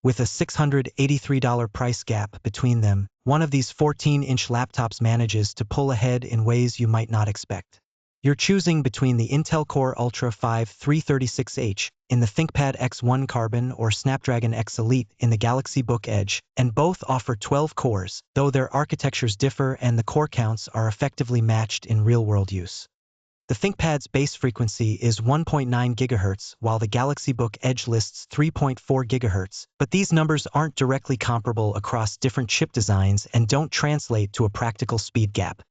With a $683 price gap between them, one of these 14-inch laptops manages to pull ahead in ways you might not expect. You're choosing between the Intel Core Ultra 5 336H in the ThinkPad X1 Carbon or Snapdragon X Elite in the Galaxy Book Edge, and both offer 12 cores, though their architectures differ and the core counts are effectively matched in real-world use. The ThinkPad's base frequency is 1.9 GHz, while the Galaxy Book Edge lists 3.4 GHz, but these numbers aren't directly comparable across different chip designs and don't translate to a practical speed gap.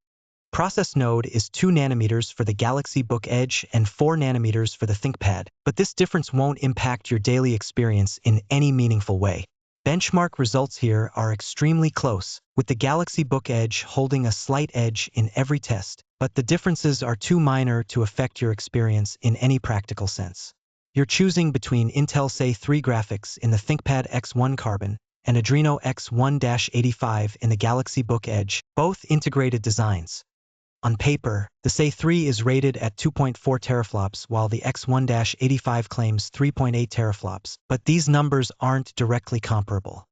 Process node is 2 nanometers for the Galaxy Book Edge and 4 nanometers for the ThinkPad, but this difference won't impact your daily experience in any meaningful way. Benchmark results here are extremely close, with the Galaxy Book Edge holding a slight edge in every test, but the differences are too minor to affect your experience in any practical sense. You're choosing between Intel Say 3 graphics in the ThinkPad X1 Carbon and Adreno X1-85 in the Galaxy Book Edge, both integrated designs. On paper, the Say 3 is rated at 2.4 teraflops while the X1-85 claims 3.8 teraflops, but these numbers aren't directly comparable.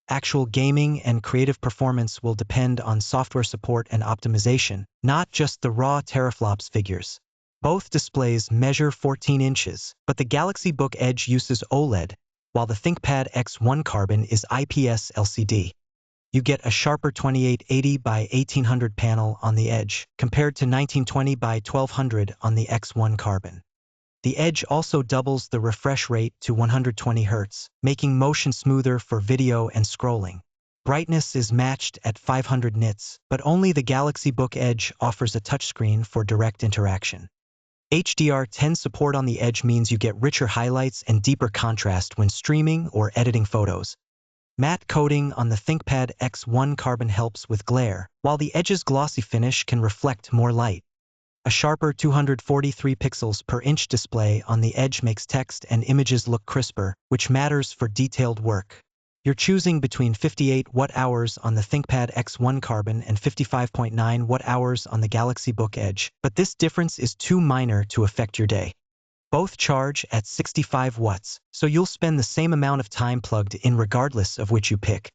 Actual gaming and creative performance will depend on software support and optimization, not just the raw teraflops figures. Both displays measure 14 inches, but the Galaxy Book Edge uses OLED, while the ThinkPad X1 Carbon is IPS LCD. You get a sharper 2880 by 1800 panel on the Edge, compared to 1920 by 1200 on the X1 Carbon. The Edge also doubles the refresh rate to 120 Hz, making motion smoother for video and scrolling. Brightness is matched at 500 nits, but only the Galaxy Book Edge offers a touchscreen for direct interaction. HDR10 support on the Edge means you get richer highlights and deeper contrast when streaming or editing photos. Matte coating on the ThinkPad X1 Carbon helps with glare, while the Edge's glossy finish can reflect more light. A sharper 243 pixels per inch display on the Edge makes text and images look crisper, which matters for detailed work. You're choosing between 58 watt-hours on the ThinkPad X1 Carbon and 55.9 watt-hours on the Galaxy Book Edge, but this difference is too minor to affect your day. Both charge at 65 watts, so you'll spend the same amount of time plugged in regardless of which you pick.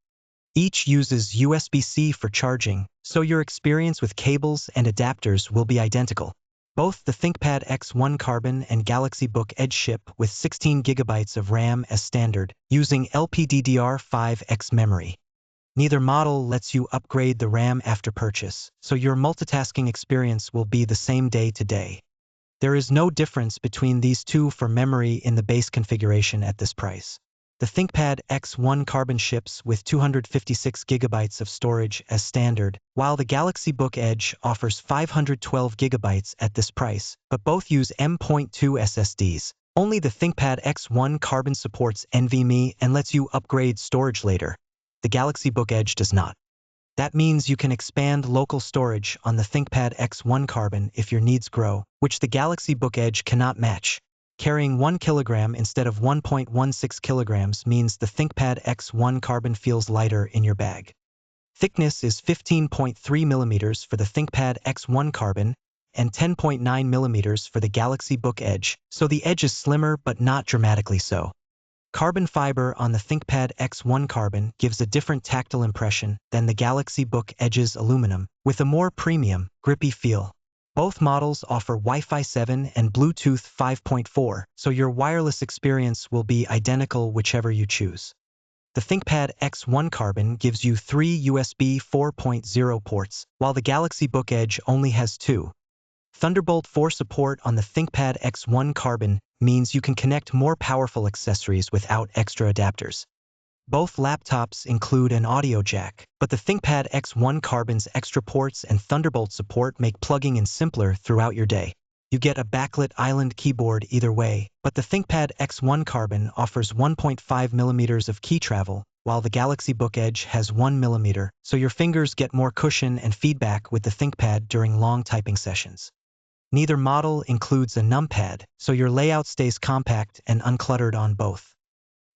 Each uses USB-C for charging, so your experience with cables and adapters will be identical. Both the ThinkPad X1 Carbon and Galaxy Book Edge ship with 16 GB of RAM as standard, using LPDDR5X memory. Neither model lets you upgrade the RAM after purchase, so your multitasking experience will be the same day to day. There is no difference between these two for memory in the base configuration at this price. The ThinkPad X1 Carbon ships with 256 GB of storage as standard, while the Galaxy Book Edge offers 512 GB at this price, but both use M.2 SSDs. Only the ThinkPad X1 Carbon supports NVMe and lets you upgrade storage later. The Galaxy Book Edge does not. That means you can expand local storage on the ThinkPad X1 Carbon if your needs grow, which the Galaxy Book Edge cannot match. Carrying 1 kilogram instead of 1.16 kilograms means the ThinkPad X1 Carbon feels lighter in your bag. Thickness is 15.3 millimeters for the ThinkPad X1 Carbon and 10.9 millimeters for the Galaxy Book Edge, so the Edge is slimmer but not dramatically so. Carbon fiber on the ThinkPad X1 Carbon gives a different tactile impression than the Galaxy Book Edge's aluminum, with a more premium, grippy feel. Both models offer Wi-Fi 7 and Bluetooth 5.4, so your wireless experience will be identical whichever you choose. The ThinkPad X1 Carbon gives you 3 USB 4.0 ports, while the Galaxy Book Edge only has 2. Thunderbolt 4 support on the ThinkPad X1 Carbon means you can connect more powerful accessories without extra adapters. Both laptops include an audio jack, but the ThinkPad X1 Carbon's extra ports and Thunderbolt support make plugging in simpler throughout your day. You get a backlit island keyboard either way, but the ThinkPad X1 Carbon offers 1.5 millimeters of key travel, while the Galaxy Book Edge has 1 millimeter, so your fingers get more cushion and feedback with the ThinkPad during long typing sessions. Neither model includes a numpad, so your layout stays compact and uncluttered on both.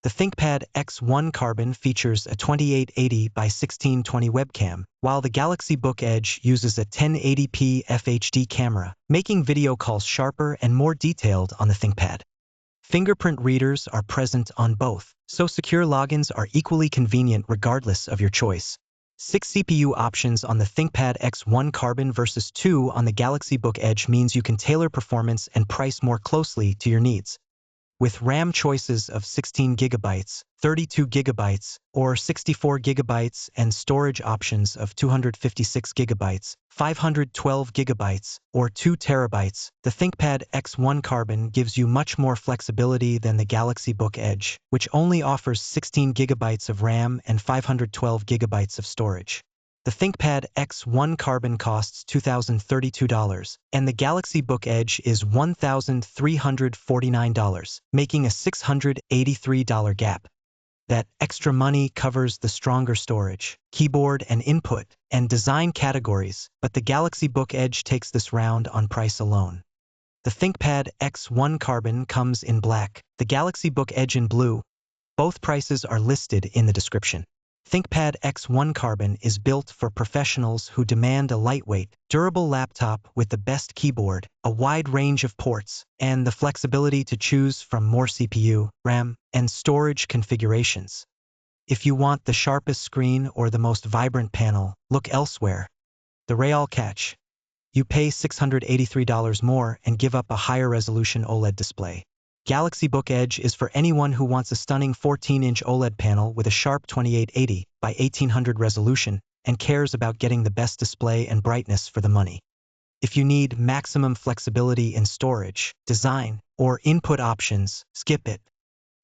The ThinkPad X1 Carbon features a 2880 by 1620 webcam, while the Galaxy Book Edge uses a 1080p FHD camera, making video calls sharper and more detailed on the ThinkPad. Fingerprint readers are present on both, so secure logins are equally convenient regardless of your choice. 6 CPU options on the ThinkPad X1 Carbon versus 2 on the Galaxy Book Edge means you can tailor performance and price more closely to your needs. With RAM choices of 16 GB, 32 GB, or 64 GB and storage options of 256 GB, 512 GB, or 2 TB, the ThinkPad X1 Carbon gives you much more flexibility than the Galaxy Book Edge, which only offers 16 GB of RAM and 512 GB of storage. The ThinkPad X1 Carbon costs $2,032, and the Galaxy Book Edge is $1,349, making a $683 gap. That extra money covers the stronger storage, keyboard and input, and design categories, but the Galaxy Book Edge takes this round on price alone. The ThinkPad X1 Carbon comes in black, the Galaxy Book Edge in blue. Both prices are listed in the description. ThinkPad X1 Carbon is built for professionals who demand a lightweight, durable laptop with the best keyboard, a wide range of ports, and the flexibility to choose from more CPU, RAM, and storage configurations. If you want the sharpest screen or the most vibrant panel, look elsewhere. The real catch: you pay $683 more and give up a higher resolution OLED display. Galaxy Book Edge is for anyone who wants a stunning 14-inch OLED panel with a sharp 2880 by 1800 resolution and cares about getting the best display and brightness for the money. If you need maximum flexibility in storage, design, or input options, skip it.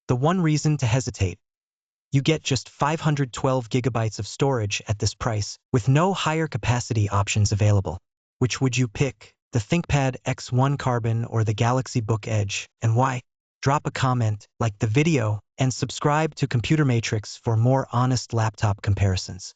The one reason to hesitate: you get just 512 GB of storage at this price, with no higher capacity options available. Which would you pick, the ThinkPad X1 Carbon or the Galaxy Book Edge, and why? Drop a comment, like the video, and subscribe to Computer Matrix for more honest laptop comparisons.